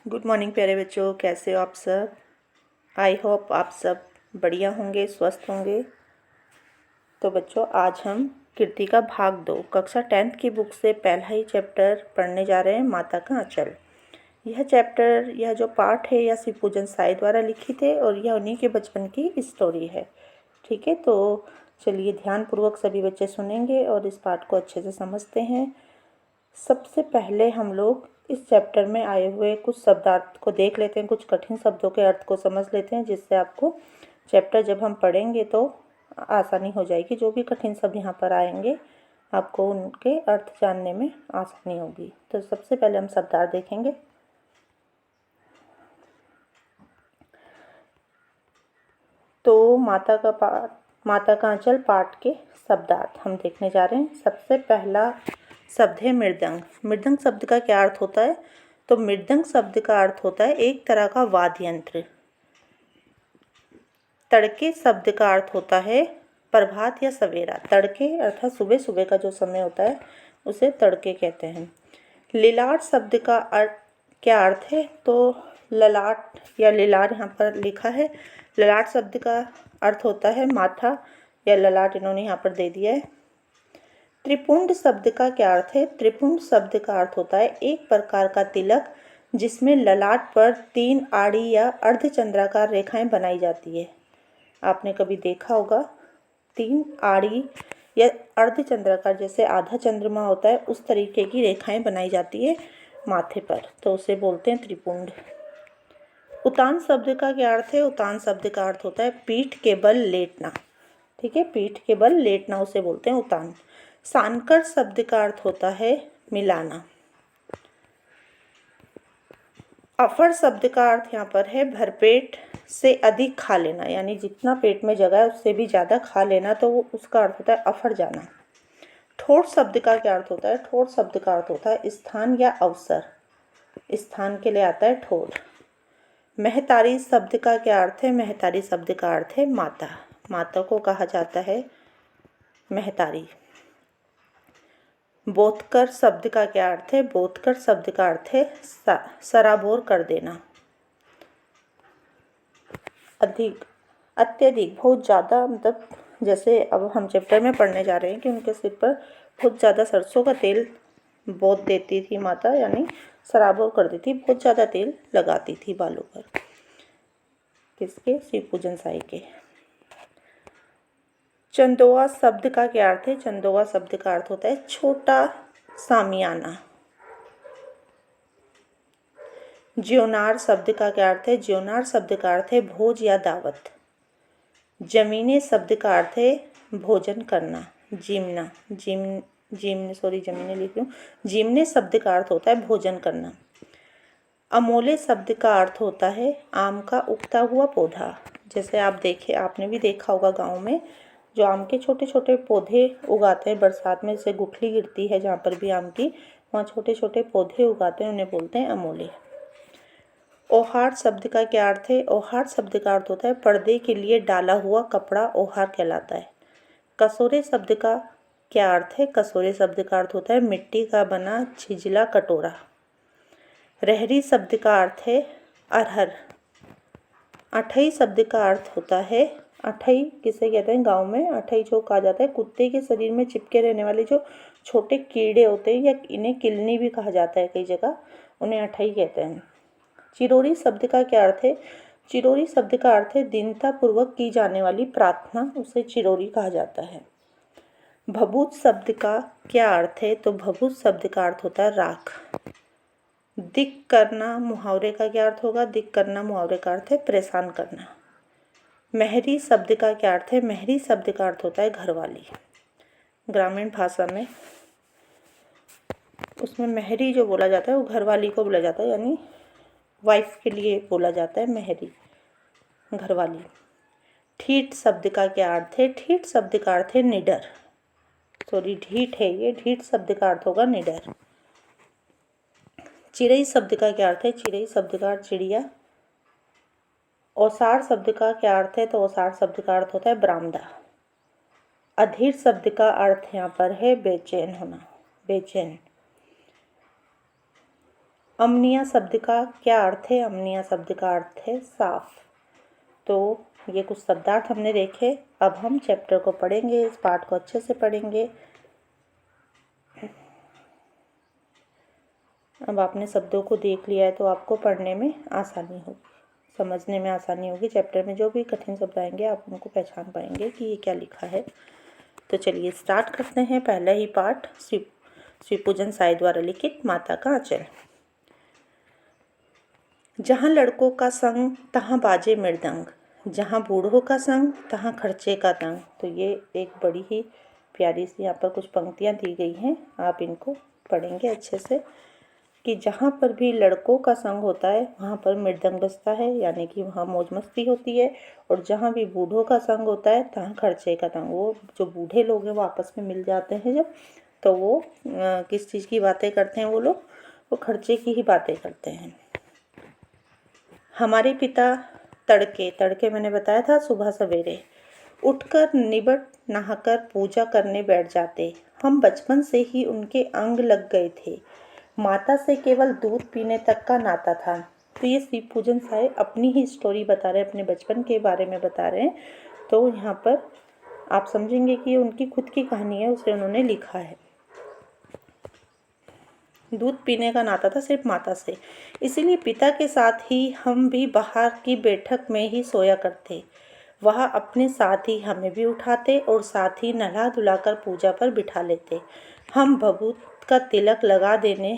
Good morning प्यारे बच्चों, कैसे हो आप सब। आई होप आप सब बढ़िया होंगे, स्वस्थ होंगे। तो बच्चों, आज हम कीर्ति का भाग 2 कक्षा 10th की बुक से पहला ही चैप्टर पढ़ने जा रहे हैं, माता का आंचल। यह जो पाठ है यह शिव पूजन साई द्वारा लिखित है और यह उन्हीं के बचपन की स्टोरी है। ठीक है, तो चलिए ध्यानपूर्वक सभी बच्चे सुनेंगे और इस पाठ को अच्छे से समझते हैं। सबसे पहले हम लोग इस चैप्टर में आए हुए कुछ शब्दार्थ को देख लेते हैं, कुछ कठिन शब्दों के अर्थ को समझ लेते हैं, जिससे आपको चैप्टर जब हम पढ़ेंगे तो आसानी हो जाएगी। जो भी कठिन शब्द यहाँ पर आएंगे आपको उनके अर्थ जानने में आसानी होगी। तो सबसे पहले हम शब्दार्थ देखेंगे। तो माता का आंचल पाठ के शब्दार्थ हम देखने जा रहे हैं। सबसे पहला शब्द है मृदंग। मृदंग शब्द का क्या अर्थ होता है? तो मृदंग शब्द का अर्थ होता है एक तरह का वाद्य यंत्र। तड़के शब्द का अर्थ होता है प्रभात या सवेरा। तड़के अर्थात सुबह सुबह का जो समय होता है उसे तड़के कहते हैं। लिलाट शब्द का क्या अर्थ है? तो ललाट या लिलार यहाँ पर लिखा है। ललाट शब्द का अर्थ होता है माथा या ललाट, इन्होंने यहाँ पर दे दिया है। त्रिपुंड शब्द का क्या अर्थ है? त्रिपुंड शब्द का अर्थ होता है एक प्रकार का तिलक जिसमें ललाट पर 3 आड़ी या अर्धचंद्राकार रेखाएं बनाई जाती है। आपने कभी देखा होगा 3 आड़ी या अर्धचंद्राकार, जैसे आधा चंद्रमा होता है उस तरीके की रेखाएं बनाई जाती है माथे पर, तो उसे बोलते हैं त्रिपुंड। उतान शब्द का क्या अर्थ है? उतान शब्द का अर्थ होता है पीठ के बल लेटना। ठीक है, पीठ के बल लेटना उसे बोलते हैं उतान। सानकर शब्द का अर्थ होता है मिलाना। अफर शब्द का अर्थ यहाँ पर है भरपेट से अधिक खा लेना, यानी जितना पेट में जगह है उससे भी ज़्यादा खा लेना, तो वो उसका अर्थ होता है अफर जाना। ठोड़ शब्द का क्या अर्थ होता है? ठोड़ शब्द का अर्थ होता है स्थान या अवसर। स्थान के लिए आता है ठोड़। महतारी शब्द का क्या अर्थ है? महतारी शब्द का अर्थ है माता। माता को कहा जाता है महतारी। बोधकर शब्द का क्या अर्थ है? बोधकर शब्द का अर्थ है सराबोर कर देना। अधिक, अत्यधिक, बहुत ज़्यादा, मतलब जैसे अब हम चैप्टर में पढ़ने जा रहे हैं कि उनके सिर पर बहुत ज़्यादा सरसों का तेल बहुत देती थी माता, यानी सराबोर कर देती, बहुत ज़्यादा तेल लगाती थी बालों पर। किसके? शिव पूजन साई के। चंदोआ शब्द का क्या अर्थ है? चंदोआ शब्द का अर्थ होता है छोटा सामियाना। ज्योनार शब्द का क्या अर्थ है? ज्योनार शब्द का अर्थ है भोज या दावत। जमीने शब्द का अर्थ है भोजन करना। जिमना, जमीने लिख रही हूँ। जिमने शब्द का अर्थ होता है भोजन करना। अमोले शब्द का अर्थ होता है आम का उगता हुआ पौधा। जैसे आपने भी देखा होगा गाँव में जो आम के छोटे छोटे पौधे उगाते हैं, बरसात में जैसे गुठली गिरती है जहाँ पर भी आम की, वहाँ छोटे छोटे पौधे उगाते हैं, उन्हें बोलते हैं अमोले। ओहार शब्द का क्या अर्थ है? ओहार शब्द का अर्थ होता है पर्दे के लिए डाला हुआ कपड़ा ओहार कहलाता है। कसोरे शब्द का क्या अर्थ है? कसोरे शब्द का अर्थ होता है मिट्टी का बना छिजला कटोरा। रहरी शब्द का अर्थ है अरहर। अठई शब्द का अर्थ होता है, अठई किसे कहते हैं गांव में? अठई जो कहा जाता है कुत्ते के शरीर में चिपके रहने वाले जो छोटे कीड़े होते हैं, या इन्हें किलनी भी कहा जाता है कई जगह, उन्हें अठई कहते हैं। चिरोरी शब्द का क्या अर्थ है? चिरोरी शब्द का अर्थ है दीनता पूर्वक की जाने वाली प्रार्थना, उसे चिरोरी कहा जाता है। भभूत शब्द का क्या अर्थ है? तो भभूत शब्द का अर्थ होता है राख। दिक करना मुहावरे का क्या अर्थ होगा? दिक करना मुहावरे का अर्थ है परेशान करना। महरी शब्द का क्या अर्थ है? महरी शब्द का अर्थ होता है घरवाली। ग्रामीण भाषा में उसमें महरी जो बोला जाता है वो घरवाली को बोला जाता है, यानी वाइफ के लिए बोला जाता है महरी, घरवाली। ठीठ शब्द का क्या अर्थ है? ठीठ शब्द का अर्थ है निडर। सॉरी, ढीठ है ये, ढीठ शब्द का अर्थ होगा निडर। चिड़ई शब्द का क्या अर्थ है? चिड़ई शब्द का अर्थ चिड़िया। औसार शब्द का क्या अर्थ है? तो औसार शब्द का अर्थ होता है बरामदा। अधीर शब्द का अर्थ यहाँ पर है बेचैन होना, बेचैन। अमनिया शब्द का क्या अर्थ है? अमनिया शब्द का अर्थ है साफ। तो ये कुछ शब्दार्थ हमने देखे। अब हम चैप्टर को पढ़ेंगे, इस पाठ को अच्छे से पढ़ेंगे। अब आपने शब्दों को देख लिया है तो आपको पढ़ने में आसानी होगी, समझने में आसानी होगी। चैप्टर में जो भी कठिन शब्द आएंगे आप उनको पहचान पाएंगे कि ये क्या लिखा है। तो चलिए स्टार्ट करते हैं। पहला ही पाठ, शिवपूजन साय द्वारा लिखित माता का आंचल। जहाँ लड़कों का संग तहाँ बाजे मृदंग, जहाँ बूढ़ों का संग तहाँ खर्चे का तंग। तो ये एक बड़ी ही प्यारी सी यहाँ पर कुछ पंक्तियाँ दी गई हैं, आप इनको पढ़ेंगे अच्छे से कि जहाँ पर भी लड़कों का संग होता है वहाँ पर मृदंग बजता है, यानी कि वहाँ मौज मस्ती होती है। और जहाँ भी बूढ़ों का संग होता है तहाँ खर्चे का तंग। वो जो बूढ़े लोग हैं वो आपस में मिल जाते हैं जब, तो वो किस चीज़ की बातें करते हैं वो लोग? वो खर्चे की ही बातें करते हैं। हमारे पिता तड़के, तड़के मैंने बताया था सुबह सवेरे, उठकर निबट नहाकर पूजा करने बैठ जाते। हम बचपन से ही उनके अंग लग गए थे, माता से केवल दूध पीने तक का नाता था। तो ये शिवपूजन साय अपनी ही स्टोरी बता रहे हैं, अपने बचपन के बारे में बता रहे हैं। तो यहाँ पर आप समझेंगे कि ये उनकी खुद की कहानी है, उसे उन्होंने लिखा है। दूध पीने का नाता था सिर्फ माता से, इसीलिए पिता के साथ ही हम भी बाहर की बैठक में ही सोया करते। वह अपने साथ ही हमें भी उठाते और साथ ही नहला धुलाकर पूजा पर बिठा लेते। हम भभूत का तिलक लगा देने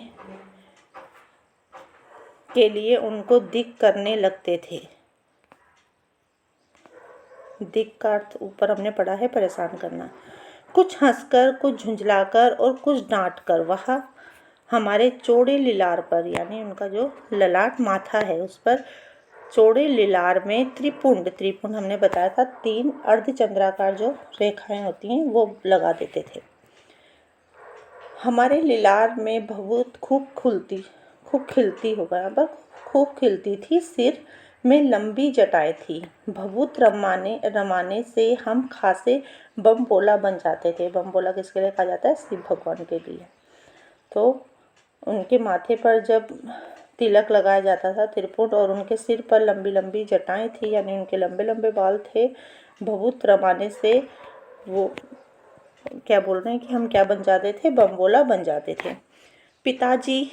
के लिए उनको दिक करने लगते थे। दिक का अर्थ ऊपर हमने पढ़ा है परेशान करना। कुछ हंसकर, कुछ झुंझलाकर और कुछ डांटकर वह हमारे चौड़े लिलार पर, यानी उनका जो ललाट माथा है उस पर चौड़े लिलार में त्रिपुंड, त्रिपुंड हमने बताया था 3 अर्धचंद्राकार जो रेखाएं होती हैं वो लगा देते थे। हमारे लिलार में भभूत खूब खिलती होगा यहाँ पर, खूब खिलती थी। सिर में लंबी जटाएं थी। भभूत रमाने से हम खासे बम बोला बन जाते थे। बम बोला किसके लिए कहा जाता है? शिव भगवान के लिए। तो उनके माथे पर जब तिलक लगाया जाता था त्रिपुट, और उनके सिर पर लंबी लंबी जटाएं थी, यानी उनके लंबे लंबे बाल थे। भभूत रमाने से वो क्या बोल रहे हैं कि हम क्या बन जाते थे? बमबोला बन जाते थे। पिताजी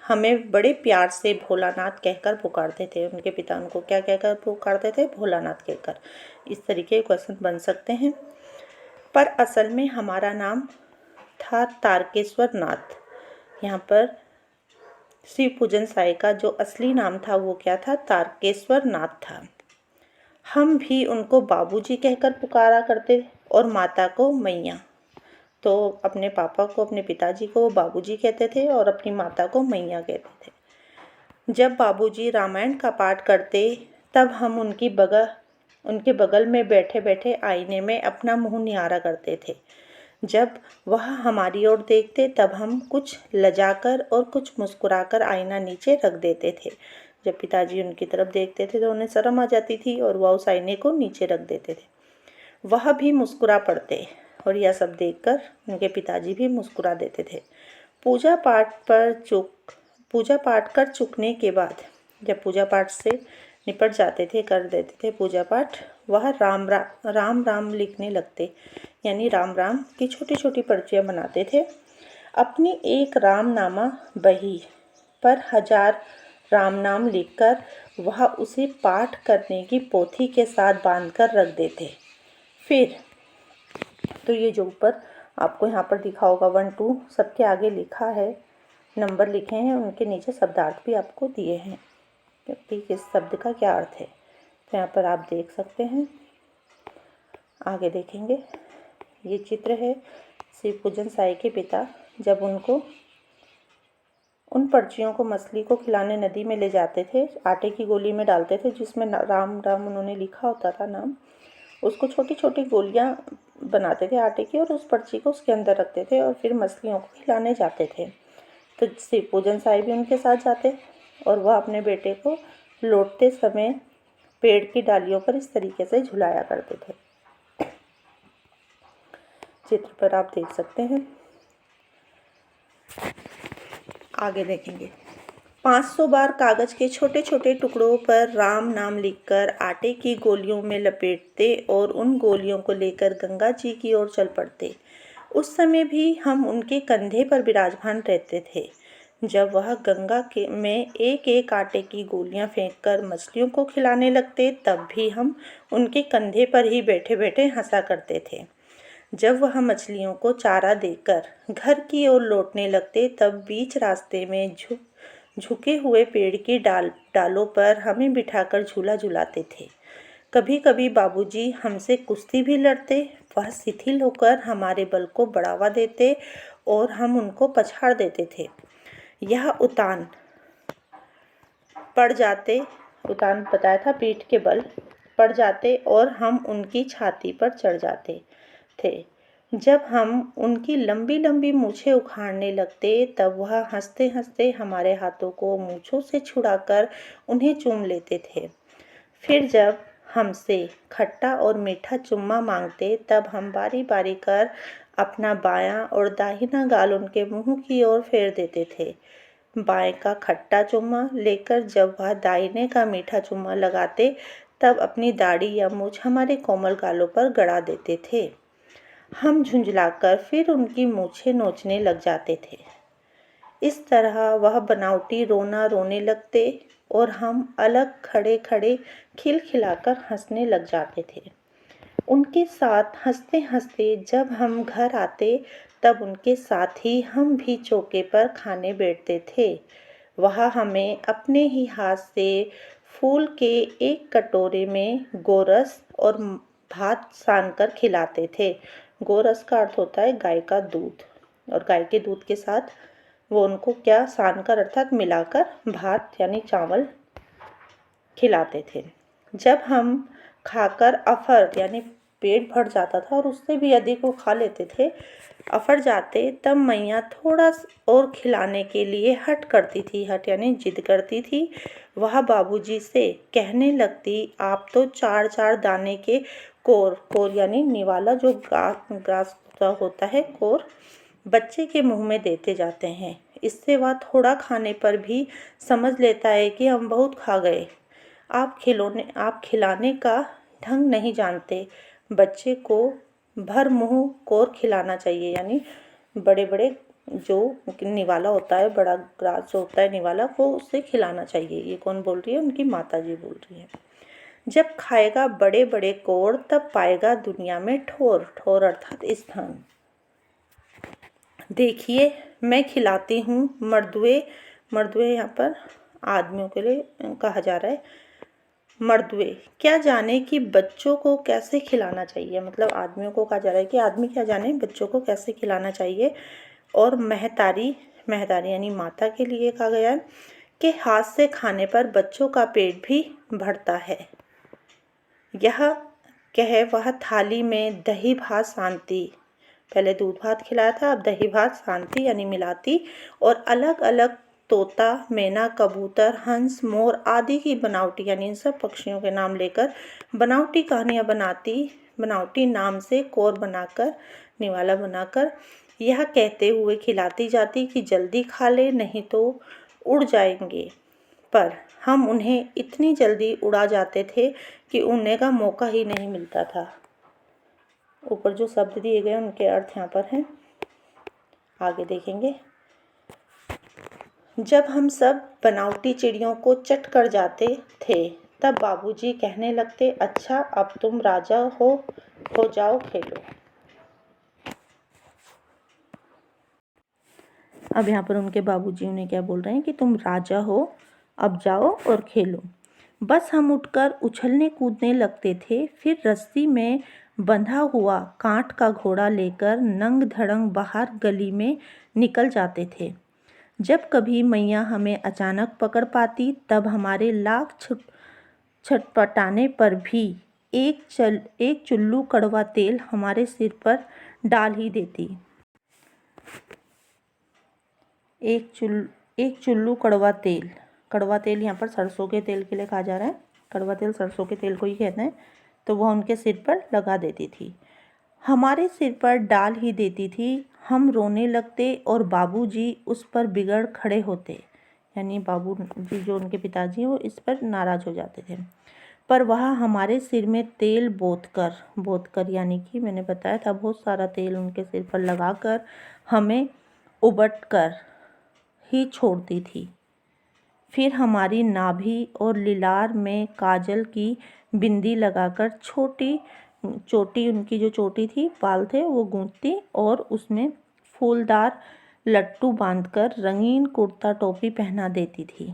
हमें बड़े प्यार से भोलानाथ कहकर पुकारते थे। उनके पिता उनको क्या कहकर पुकारते थे? भोलानाथ कहकर। इस तरीके के क्वेश्चन बन सकते हैं। पर असल में हमारा नाम था तारकेश्वर नाथ। यहाँ पर शिवपूजन साय का जो असली नाम था वो क्या था? तारकेश्वर नाथ था। हम भी उनको बाबूजी कहकर पुकारा करते और माता को मैया। तो अपने पापा को, अपने पिताजी को बाबूजी कहते थे और अपनी माता को मैया कहते थे। जब बाबूजी रामायण का पाठ करते तब हम उनके बगल में बैठे बैठे आईने में अपना मुंह निहारा करते थे। जब वह हमारी ओर देखते तब हम कुछ लजाकर और कुछ मुस्कुराकर आईना नीचे रख देते थे। जब पिताजी उनकी तरफ देखते थे तो उन्हें शर्म आ जाती थी और वह उस आईने को नीचे रख देते थे। वह भी मुस्कुरा पड़ते और यह सब देखकर उनके पिताजी भी मुस्कुरा देते थे। पूजा पाठ कर चुकने के बाद, जब पूजा पाठ से निपट जाते थे, कर देते थे पूजा पाठ, वह राम राम लिखने लगते, यानी राम राम की छोटी छोटी पर्चियाँ बनाते थे। अपनी एक रामनामा बही पर 1000 राम नाम लिखकर वह उसे पाठ करने की पोथी के साथ बांधकर रख देते। फिर तो ये जो ऊपर आपको यहाँ पर दिखा होगा 1 2 सबके आगे लिखा है, नंबर लिखे हैं, उनके नीचे शब्दार्थ भी आपको दिए हैं कि किस शब्द का क्या अर्थ है। तो यहाँ पर आप देख सकते हैं। आगे देखेंगे, ये चित्र है शिवपूजन साय के पिता जब उन पर्चियों को मछली को खिलाने नदी में ले जाते थे, आटे की गोली में डालते थे जिसमें राम राम उन्होंने लिखा होता था नाम, उसको छोटी छोटी गोलियां बनाते थे आटे की और उस पर्ची को उसके अंदर रखते थे और फिर मछलियों को खिलाने जाते थे। तो शिवपूजन साय भी उनके साथ जाते और वह अपने बेटे को लौटते समय पेड़ की डालियों पर इस तरीके से झुलाया करते थे। चित्र पर आप देख सकते हैं। आगे देखेंगे, 500 बार कागज के छोटे छोटे टुकड़ों पर राम नाम लिखकर आटे की गोलियों में लपेटते और उन गोलियों को लेकर गंगा जी की ओर चल पड़ते। उस समय भी हम उनके कंधे पर विराजमान रहते थे। जब वह गंगा के में एक एक आटे की गोलियां फेंककर मछलियों को खिलाने लगते, तब भी हम उनके कंधे पर ही बैठे बैठे हंसा करते थे। जब वह मछलियों को चारा देकर घर की ओर लौटने लगते, तब बीच रास्ते में झुके हुए पेड़ की डालों पर हमें बिठाकर झूला झुलाते थे। कभी कभी बाबूजी हमसे कुश्ती भी लड़ते। वह शिथिल होकर हमारे बल को बढ़ावा देते और हम उनको पछाड़ देते थे। यह उतान बताया था, पीठ के बल पड़ जाते और हम उनकी छाती पर चढ़ जाते थे। जब हम उनकी लंबी लंबी मूछें उखाड़ने लगते, तब वह हंसते हंसते हमारे हाथों को मूछों से छुड़ाकर उन्हें चूम लेते थे। फिर जब हमसे खट्टा और मीठा चुम्मा मांगते, तब हम बारी बारी कर अपना बायां और दाहिना गाल उनके मुंह की ओर फेर देते थे। बाएं का खट्टा चुम्मा लेकर जब वह दाहिने का मीठा चुम्मा लगाते, तब अपनी दाढ़ी या मूछ हमारे कोमल गालों पर गड़ा देते थे। हम झुंझलाकर फिर उनकी मूछें नोचने लग जाते थे। इस तरह वह बनावटी रोना रोने लगते और हम अलग खड़े खड़े खिलखिलाकर हंसने लग जाते थे। उनके साथ हंसते हंसते जब हम घर आते, तब उनके साथ ही हम भी चौके पर खाने बैठते थे। वह हमें अपने ही हाथ से फूल के एक कटोरे में गोरस और भात सानकर खिलाते थे। गोरस का अर्थ होता है गाय का दूध, और गाय के दूध के साथ वो उनको क्या सानकर अर्थात मिलाकर भात यानी चावल खिलाते थे। जब हम खाकर अफर यानी पेट भर जाता था और उससे भी अधिक वो खा लेते थे, अफर जाते, तब मैया थोड़ा और खिलाने के लिए हट यानी जिद करती थी। वह बाबूजी से कहने लगती, आप तो 4-4 दाने के कोर यानी निवाला जो ग्रास होता है, कोर बच्चे के मुंह में देते जाते हैं। इससे वह थोड़ा खाने पर भी समझ लेता है कि हम बहुत खा गए। आप खिलाने का ढंग नहीं जानते। बच्चे को भर मुंह कोर खिलाना चाहिए, यानी बड़े बड़े जो निवाला होता है, बड़ा ग्रास जो होता है निवाला, वो उससे खिलाना चाहिए। ये कौन बोल रही है? उनकी माता जी बोल रही है। जब खाएगा बड़े बड़े कोर, तब पाएगा दुनिया में ठोर। ठोर अर्थात स्थान। देखिए मैं खिलाती हूँ मर्दुए यहाँ पर आदमियों के लिए कहा जा रहा है। मर्दुए क्या जाने कि बच्चों को कैसे खिलाना चाहिए, मतलब आदमियों को कहा जा रहा है कि आदमी क्या जाने बच्चों को कैसे खिलाना चाहिए। और महतारी यानी माता के लिए कहा गया है कि हाथ से खाने पर बच्चों का पेट भी भरता है। यह कह वह थाली में दही भात शांति, पहले दूध भात खिलाया था, अब दही भात शांति यानी मिलाती, और अलग अलग तोता, मैना, कबूतर, हंस, मोर आदि की बनावटी यानी इन सब पक्षियों के नाम लेकर बनावटी कहानियाँ बनाती, बनावटी नाम से कोर बनाकर, निवाला बनाकर यह कहते हुए खिलाती जाती कि जल्दी खा ले नहीं तो उड़ जाएंगे। पर हम उन्हें इतनी जल्दी उड़ा जाते थे कि उड़ने का मौका ही नहीं मिलता था। ऊपर जो शब्द दिए गए उनके अर्थ यहाँ पर हैं, आगे देखेंगे। जब हम सब बनावटी चिड़ियों को चट कर जाते थे, तब बाबूजी कहने लगते, अच्छा अब तुम राजा हो जाओ खेलो। अब यहाँ पर उनके बाबूजी उन्हें क्या बोल रहे हैं कि तुम राजा हो, अब जाओ और खेलो। बस हम उठकर उछलने कूदने लगते थे। फिर रस्सी में बंधा हुआ कांट का घोड़ा लेकर नंग धड़ंग बाहर गली में निकल जाते थे। जब कभी मैया हमें अचानक पकड़ पाती, तब हमारे लाख छटपटाने पर भी एक चुल्लू कड़वा तेल हमारे सिर पर डाल ही देती। एक चुल्लू कड़वा तेल यहाँ पर सरसों के तेल के लिए कहा जा रहा है। कड़वा तेल सरसों के तेल को ही कहते हैं। तो वह उनके सिर पर लगा देती थी, हमारे सिर पर डाल ही देती थी। हम रोने लगते और बाबूजी उस पर बिगड़ खड़े होते, यानी बाबू जी जो उनके पिताजी हैं वो इस पर नाराज़ हो जाते थे। पर वह हमारे सिर में तेल बोतकर यानी कि मैंने बताया था बहुत सारा तेल उनके सिर पर लगाकर हमें उबट कर ही छोड़ती थी। फिर हमारी नाभि और लिलार में काजल की बिंदी लगाकर छोटी चोटी, उनकी जो चोटी थी, बाल थे, वो गूंथती और उसमें फूलदार लट्टू बांधकर रंगीन कुर्ता टोपी पहना देती थी।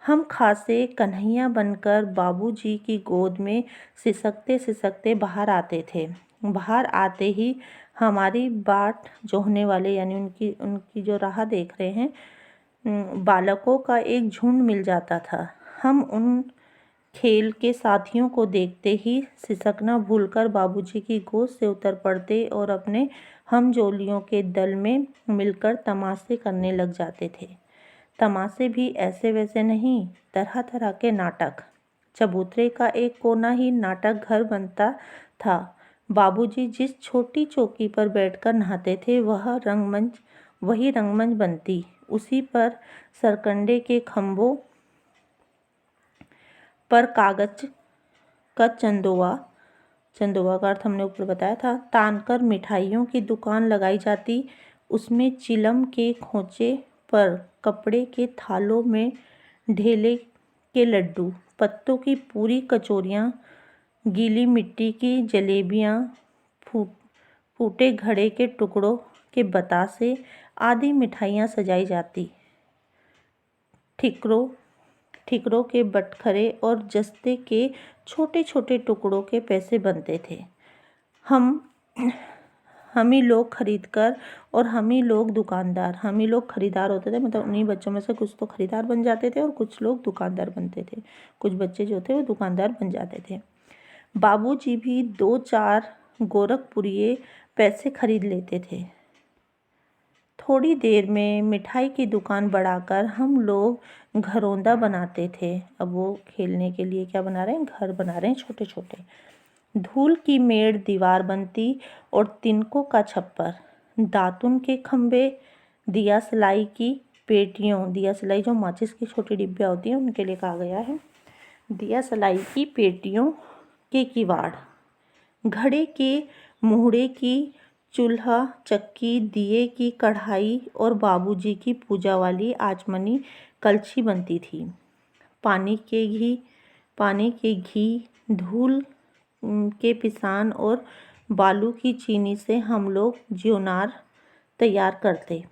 हम खासे कन्हैया बनकर बाबूजी की गोद में सिसकते सिसकते बाहर आते थे। बाहर आते ही हमारी बाट जोहने वाले यानी उनकी जो राह देख रहे हैं बालकों का एक झुंड मिल जाता था। हम उन खेल के साथियों को देखते ही सिसकना भूलकर बाबूजी की गोद से उतर पड़ते और अपने हमजोलियों के दल में मिलकर तमाशे करने लग जाते थे। तमाशे भी ऐसे वैसे नहीं, तरह तरह के नाटक। चबूतरे का एक कोना ही नाटक घर बनता था। बाबूजी जिस छोटी चौकी पर बैठकर नहाते थे वही रंगमंच बनती। उसी पर सरकंडे के खंभों पर कागज का चंदोवा का अर्थ हमने ऊपर बताया था, तानकर मिठाइयों की दुकान लगाई जाती। उसमें चिलम के खोंचे पर कपड़े के थालों में ढेले के लड्डू, पत्तों की पूरी कचौरियाँ, गीली मिट्टी की जलेबियाँ, फूटे घड़े के टुकड़ों के बतासे आदि मिठाइयाँ सजाई जाती। ठिकरों के बटखरे और जस्ते के छोटे छोटे टुकड़ों के पैसे बनते थे। हम ही लोग खरीदकर और हम ही लोग खरीदार होते थे। मतलब उन्हीं बच्चों में से कुछ तो खरीदार बन जाते थे और कुछ लोग दुकानदार बनते थे। कुछ बच्चे जो थे वो दुकानदार बन जाते थे। बाबूजी भी 2-4 गोरखपुरिये पैसे खरीद लेते थे। थोड़ी देर में मिठाई की दुकान बढ़ाकर हम लोग घरौंदा बनाते थे। अब वो खेलने के लिए क्या बना रहे हैं, घर बना रहे हैं छोटे छोटे। धूल की मेड़ दीवार बनती और तिनकों का छप्पर, दातुन के खंभे, दिया सलाई की पेटियों, दिया सलाई जो माचिस की छोटी डिब्बियाँ होती हैं उनके लिए कहा गया है, दिया सलाई की पेटियों के किवाड़, घड़े के मुहड़े की चूल्हा चक्की, दिए की कढ़ाई और बाबूजी की पूजा वाली आचमनी कलछी बनती थी। पानी के घी, धूल के पिसान और बालू की चीनी से हम लोग ज्योनार तैयार करते।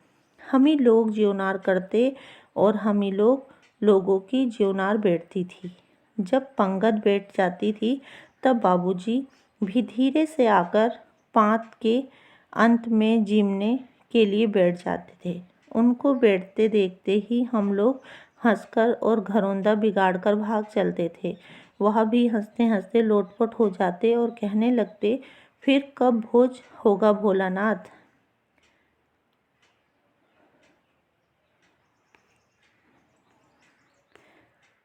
हम ही लोग ज्योनार करते और हम ही लोगों की ज्योनार बैठती थी। जब पंगत बैठ जाती थी तब बाबूजी भी धीरे से आकर पाँत के अंत में जीमने के लिए बैठ जाते थे। उनको बैठते देखते ही हम लोग हंसकर और घरौंदा बिगाड़कर भाग चलते थे। वह भी हंसते हंसते लोटपोट हो जाते और कहने लगते, फिर कब भोज होगा भोलानाथ।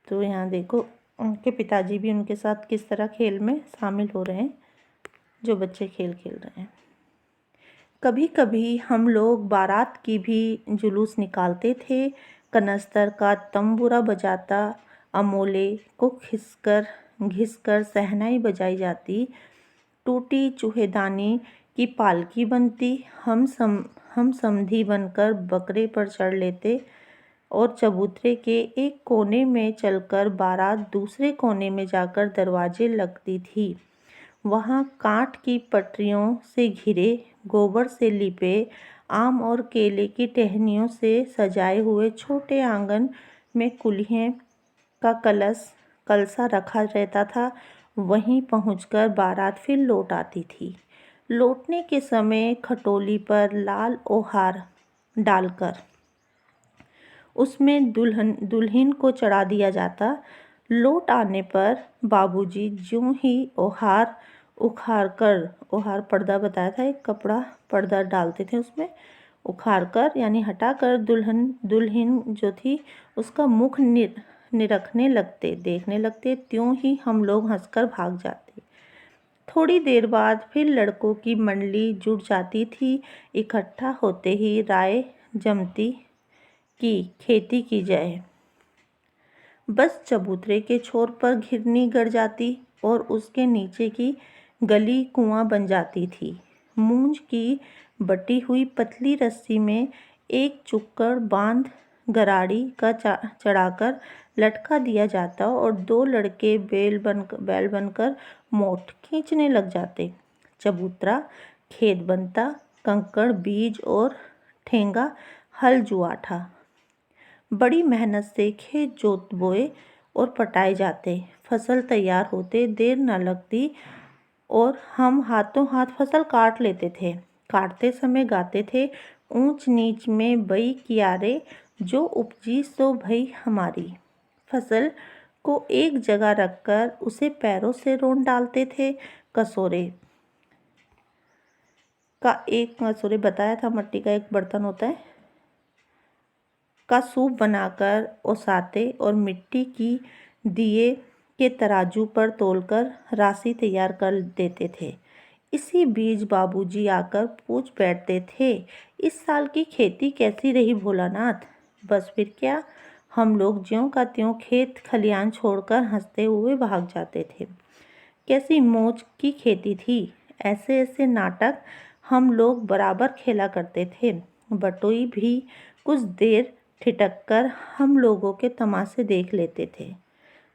तो यहाँ देखो उनके पिताजी भी उनके साथ किस तरह खेल में शामिल हो रहे हैं, जो बच्चे खेल खेल रहे हैं। कभी कभी हम लोग बारात की भी जुलूस निकालते थे। कनस्तर का तंबूरा बजाता, अमोले को घिसकर शहनाई बजाई जाती, टूटी चूहेदानी की पालकी बनती। हम समधी बनकर बकरे पर चढ़ लेते और चबूतरे के एक कोने में चलकर बारात दूसरे कोने में जाकर दरवाजे लगती थी। वहाँ काठ की पटरियों से घिरे, गोबर से लिपे, आम और केले की टहनियों से सजाए हुए छोटे आंगन में कुल्हिए का कलसा रखा रहता था। वहीं पहुंचकर बारात फिर लौट आती थी। लौटने के समय खटोली पर लाल ओहार डालकर उसमें दुल्हन को चढ़ा दिया जाता। लौट आने पर बाबूजी ज्यों ही ओहार पर्दा बताया था, एक कपड़ा पर्दा डालते थे, उसमें उखाड़कर यानी हटाकर दुल्हन जो थी उसका मुख निरखने लगते, देखने लगते। त्यों ही हम लोग हंसकर भाग जाते। थोड़ी देर बाद फिर लड़कों की मंडली जुट जाती थी। इकट्ठा होते ही राय जमती कि खेती की जाए। बस चबूतरे के छोर पर घिरनी गड़ जाती और उसके नीचे की गली कुआं बन जाती थी। मूंज की बटी हुई पतली रस्सी में एक चुक्कड़ बांध गराड़ी का चढ़ाकर लटका दिया जाता और दो लड़के बैल बनकर मोट खींचने लग जाते। चबूतरा खेत बनता, कंकड़ बीज और ठेंगा हल जुआठा। बड़ी मेहनत से खेत जोत बोए और पटाए जाते। फसल तैयार होते देर न लगती और हम हाथों हाथ फसल काट लेते थे। काटते समय गाते थे, ऊंच नीच में बई कियारे, जो उपजी सो भई हमारी। फसल को एक जगह रखकर उसे पैरों से रोंद डालते थे। कसोरे बताया था, मिट्टी का एक बर्तन होता है, का सूप बनाकर ओसाते और मिट्टी की दिए के तराजू पर तोलकर राशि तैयार कर देते थे। इसी बीच बाबूजी आकर पूछ बैठते थे, इस साल की खेती कैसी रही भोलानाथ? बस फिर क्या, हम लोग ज्यों का त्यों खेत खलियान छोड़कर हंसते हुए भाग जाते थे। कैसी मौज की खेती थी। ऐसे ऐसे नाटक हम लोग बराबर खेला करते थे। बटोई भी कुछ देर ठिठक कर हम लोगों के तमाशे देख लेते थे।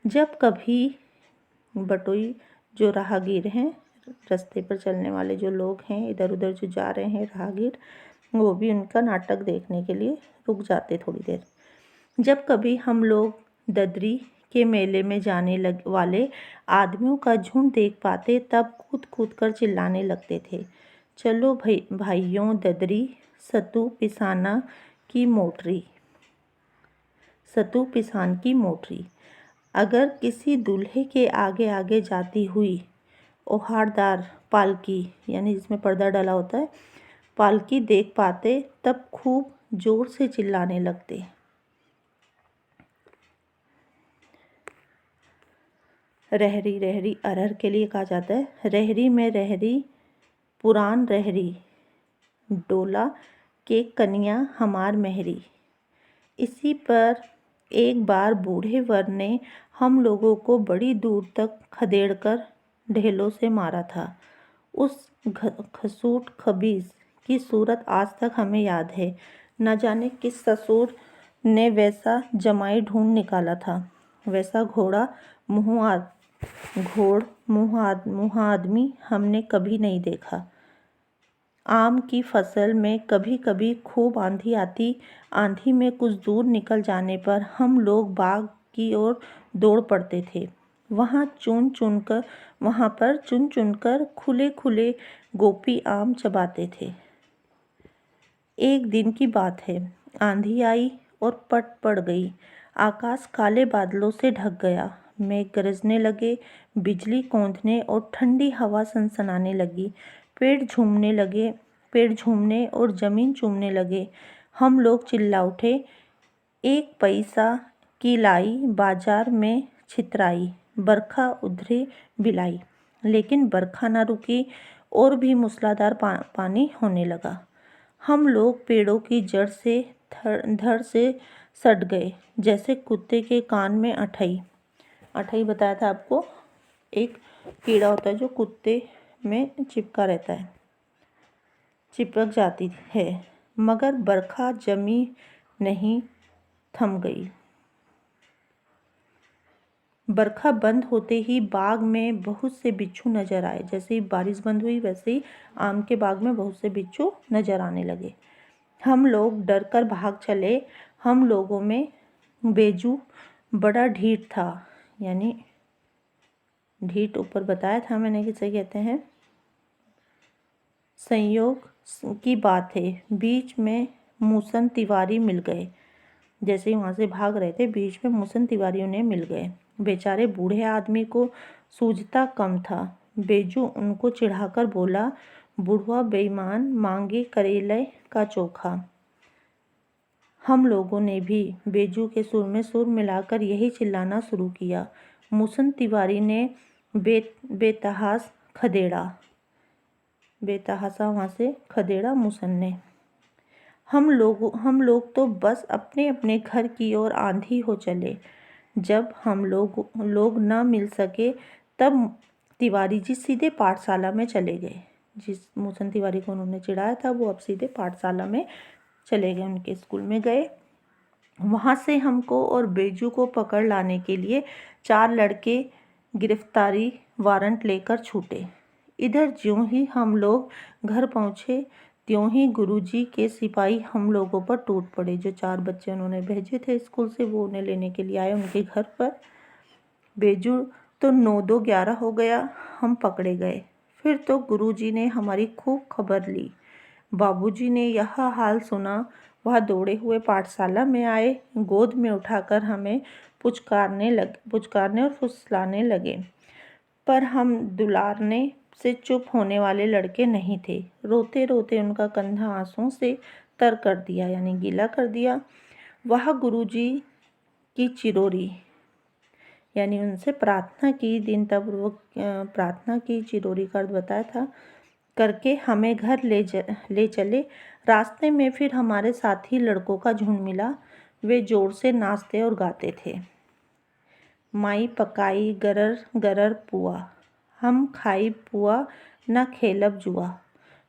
जब कभी बटोई जो राहगीर हैं, रास्ते पर चलने वाले जो लोग हैं, इधर उधर जो जा रहे हैं राहगीर, वो भी उनका नाटक देखने के लिए रुक जाते थोड़ी देर। जब कभी हम लोग ददरी के मेले में जाने वाले आदमियों का झुंड देख पाते, तब कूद कूद कर चिल्लाने लगते थे, चलो भाइयों ददरी, सतु पिसाना की मोटरी, सतु पिसान की मोटरी। अगर किसी दूल्हे के आगे आगे जाती हुई ओहारदार पालकी, यानी जिसमें पर्दा डाला होता है, पालकी देख पाते, तब खूब जोर से चिल्लाने लगते। रहरी रहरी अरहर के लिए कहा जाता है, रहरी में रहरी पुरान रहरी, डोला के कन्या हमार महरी। इसी पर एक बार बूढ़े वर ने हम लोगों को बड़ी दूर तक खदेड़कर ढेलों से मारा था। उस खसूट खबीज की सूरत आज तक हमें याद है। न जाने किस ससुर ने वैसा जमाई ढूंढ निकाला था। वैसा मुँह आदमी हमने कभी नहीं देखा। आम की फसल में कभी कभी खूब आंधी आती। आंधी में कुछ दूर निकल जाने पर हम लोग बाग की ओर दौड़ पड़ते थे। वहाँ पर चुन चुनकर खुले खुले गोपी आम चबाते थे। एक दिन की बात है, आंधी आई और पट पड़ गई। आकाश काले बादलों से ढक गया। मेघ गरजने लगे, बिजली कौंधने और ठंडी हवा सनसनाने लगी। पेड़ झूमने और जमीन चूमने लगे। हम लोग चिल्ला उठे, एक पैसा की लाई बाजार में छितराई, बरखा उधरे बिलाई। लेकिन बरखा न रुकी और भी मूसलाधार पानी होने लगा। हम लोग पेड़ों की जड़ से धड़ से सट गए, जैसे कुत्ते के कान में अठई। अठई बताया था आपको, एक कीड़ा होता है जो कुत्ते में चिपका रहता है, चिपक जाती है। मगर बरखा जमी नहीं, थम गई। बरखा बंद होते ही बाग में बहुत से बिच्छू नजर आए। जैसे ही बारिश बंद हुई, वैसे ही आम के बाग में बहुत से बिच्छू नजर आने लगे। हम लोग डर कर भाग चले। हम लोगों में बेजू बड़ा ढीठ था, यानी ढीठ ऊपर बताया था मैंने किसे कहते हैं। संयोग की बात है, बीच में मूसन तिवारी मिल गए। जैसे ही वहाँ से भाग रहे थे, बीच में मूसन तिवारी उन्हें मिल गए। बेचारे बूढ़े आदमी को सूझता कम था। बेजू उनको चिढ़ाकर बोला, बुढ़वा बेईमान, मांगे करेले का चोखा। हम लोगों ने भी बेजू के सुर में सुर मिलाकर यही चिल्लाना शुरू किया। मूसन तिवारी ने बेतहासा वहाँ से खदेड़ा मूसन ने। हम लोग तो बस अपने अपने घर की ओर आंधी हो चले। जब हम लोग न मिल सके तब तिवारी जी सीधे पाठशाला में चले गए। जिस मूसन तिवारी को उन्होंने चिढ़ाया था वो अब सीधे पाठशाला में चले गए, उनके स्कूल में गए। वहाँ से हमको और बेजू को पकड़ लाने के लिए 4 लड़के गिरफ्तारी वारंट लेकर छूटे। इधर ज्यों ही हम लोग घर पहुँचे त्यों ही गुरुजी के सिपाही हम लोगों पर टूट पड़े। जो 4 बच्चे उन्होंने भेजे थे स्कूल से वो उन्हें लेने के लिए आए उनके घर पर। बेजू तो 9-2-11 हो गया, हम पकड़े गए। फिर तो गुरुजी ने हमारी खूब खबर ली। बाबूजी ने यह हाल सुना, वह दौड़े हुए पाठशाला में आए, गोद में उठाकर हमें पुचकारने और फुसलाने लगे। पर हम दुलारने से चुप होने वाले लड़के नहीं थे। रोते रोते उनका कंधा आंसुओं से तर कर दिया, यानी गीला कर दिया। वह गुरुजी की चिरोरी, यानी उनसे प्रार्थना की, दिन तक वो प्रार्थना की, चिरोरी का अर्थ बताया था, करके हमें घर ले चले। रास्ते में फिर हमारे साथी लड़कों का झुंड मिला। वे जोर से नाचते और गाते थे। माई पकाई गरर गरर पुआ, हम खाई पुआ न खेलब जुआ।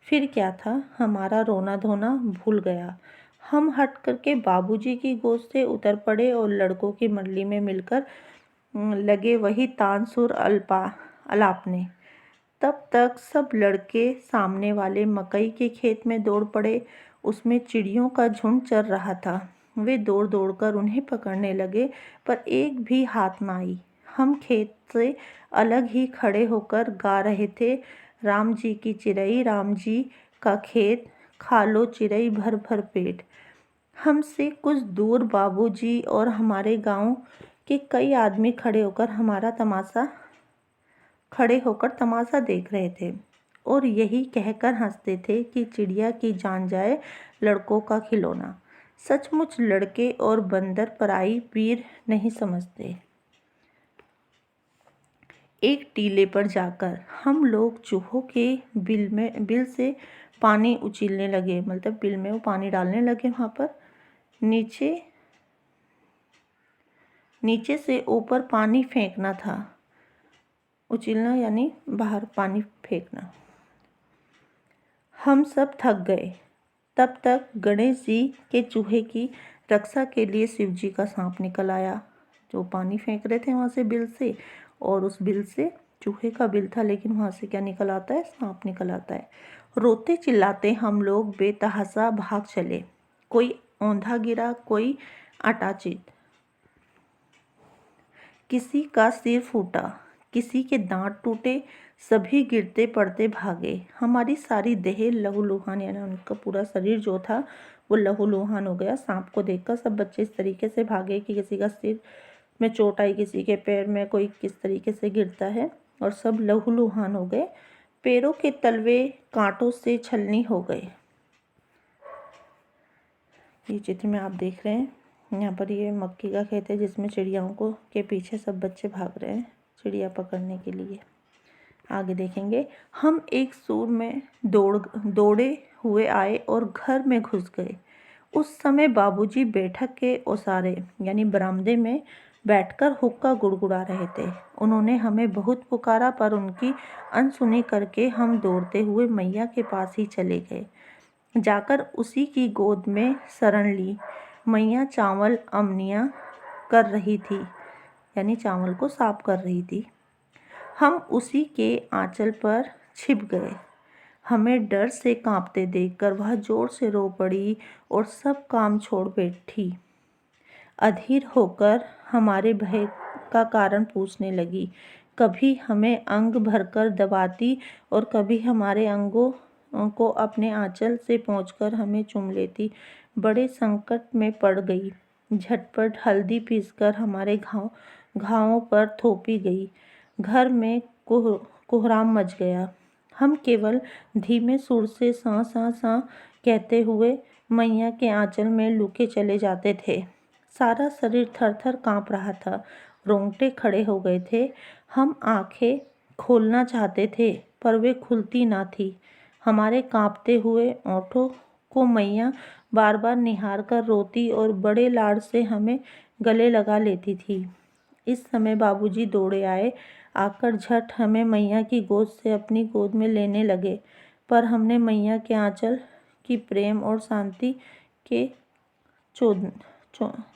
फिर क्या था, हमारा रोना धोना भूल गया। हम हट करके बाबूजी की गोद से उतर पड़े और लड़कों की मंडली में मिलकर लगे वही तान सुर अलापने। तब तक सब लड़के सामने वाले मकई के खेत में दौड़ पड़े। उसमें चिड़ियों का झुंड चर रहा था। वे दौड़ दौड़ कर उन्हें पकड़ने लगे, पर एक भी हाथ न आई। हम खेत से अलग ही खड़े होकर गा रहे थे, राम जी की चिरई, राम जी का खेत, खा लो चिरई भर भर पेट। हमसे कुछ दूर बाबूजी और हमारे गांव के कई आदमी खड़े होकर तमाशा देख रहे थे और यही कहकर हंसते थे कि चिड़िया की जान जाए लड़कों का खिलौना। सचमुच लड़के और बंदर पराई पीर नहीं समझते। एक टीले पर जाकर हम लोग चूहों के बिल से पानी उछीलने लगे, मतलब बिल में वो पानी डालने लगे। वहाँ पर नीचे से ऊपर पानी फेंकना था। उछीलना यानी बाहर पानी फेंकना। हम सब थक गए। तब तक गणेश जी के चूहे की रक्षा के लिए शिव जी का सांप निकल आया। जो पानी फेंक रहे थे वहाँ से बिल से, और उस बिल से चूहे का बिल था, लेकिन वहाँ से क्या निकल आता है, सांप निकल आता है। रोते चिल्लाते हम लोग बेतहाशा भाग चले। कोई औंधा गिरा, कोई आटाचित, किसी का सिर फूटा, किसी के दांत टूटे, सभी गिरते पड़ते भागे। हमारी सारी देह लहूलुहान, यानी उनका पूरा शरीर जो था वो लहूलुहान हो गया। सांप को देखकर सब बच्चे इस तरीके से भागे कि किसी का सिर में चोट आई, किसी के पैर में, कोई किस तरीके से गिरता है, और सब लहूलुहान हो गए। पैरों के तलवे कांटों से छलनी हो गए। ये चित्र में आप देख रहे हैं, यहाँ पर ये मक्की का खेत है जिसमें चिड़ियाओं को के पीछे सब बच्चे भाग रहे हैं चिड़िया पकड़ने के लिए। आगे देखेंगे, हम एक सुर में दौड़े हुए आए और घर में घुस गए। उस समय बाबूजी बैठक के ओसारे यानी बरामदे में बैठकर हुक्का गुड़गुड़ा रहे थे। उन्होंने हमें बहुत पुकारा, पर उनकी अनसुनी करके हम दौड़ते हुए मैया के पास ही चले गए। जाकर उसी की गोद में शरण ली। मैया चावल अमनिया कर रही थी, यानी चावल को साफ कर रही थी। हम उसी के आंचल पर छिप गए। हमें डर से कांपते देखकर वह जोर से रो पड़ी और सब काम छोड़ बैठी। अधीर होकर हमारे भय का कारण पूछने लगी। कभी हमें अंग भरकर दबाती और कभी हमारे अंगों को अपने आंचल से पोंछकर हमें चूम लेती। बड़े संकट में पड़ गई। झटपट हल्दी पीसकर हमारे घावों पर थोपी गई। घर में कोहराम मच गया। हम केवल धीमे सुर से सा सा सा कहते हुए मैया के आंचल में लुके चले जाते थे। सारा शरीर थर थर काँप रहा था, रोंगटे खड़े हो गए थे। हम आंखें खोलना चाहते थे पर वे खुलती ना थी। हमारे कांपते हुए ओठों को मैया बार बार निहार कर रोती और बड़े लाड से हमें गले लगा लेती थी। इस समय बाबूजी दौड़े आए, आकर झट हमें मैया की गोद से अपनी गोद में लेने लगे, पर हमने मैया के आंचल की प्रेम और शांति के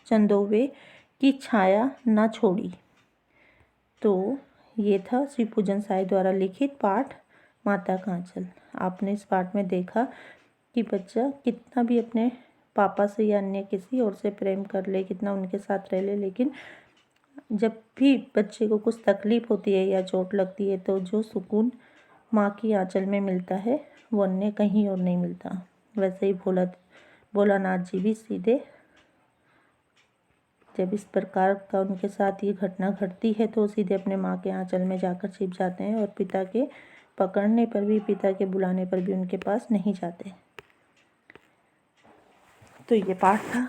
चंदोवे की छाया न छोड़ी। तो ये था श्री पूजन साई द्वारा लिखित पाठ माता का आंचल। आपने इस पाठ में देखा कि बच्चा कितना भी अपने पापा से या अन्य किसी और से प्रेम कर ले, कितना उनके साथ रह ले, लेकिन जब भी बच्चे को कुछ तकलीफ होती है या चोट लगती है तो जो सुकून माँ की आंचल में मिलता है वो अन्य कहीं और नहीं मिलता। वैसे ही भोलानाथ जी भी सीधे जब इस प्रकार का उनके साथ ये घटना घटती है तो सीधे अपने माँ के आंचल में जाकर छिप जाते हैं और पिता के पकड़ने पर भी, पिता के बुलाने पर भी उनके पास नहीं जाते। तो ये पाठ था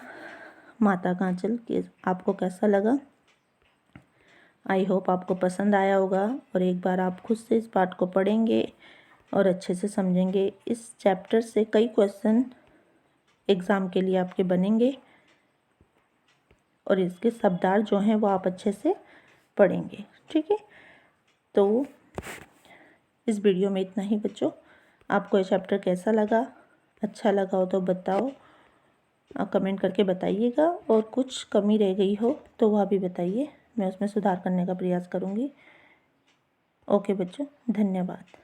माता का आंचल। कि आपको कैसा लगा? आई होप आपको पसंद आया होगा और एक बार आप खुद से इस पाठ को पढ़ेंगे और अच्छे से समझेंगे। इस चैप्टर से कई क्वेश्चन एग्ज़ाम के लिए आपके बनेंगे और इसके शब्दार्थ जो हैं वो आप अच्छे से पढ़ेंगे। ठीक है, तो इस वीडियो में इतना ही बच्चों। आपको ये चैप्टर कैसा लगा? अच्छा लगा हो तो बताओ, कमेंट करके बताइएगा, और कुछ कमी रह गई हो तो वह भी बताइए, मैं उसमें सुधार करने का प्रयास करूँगी। ओके बच्चों, धन्यवाद।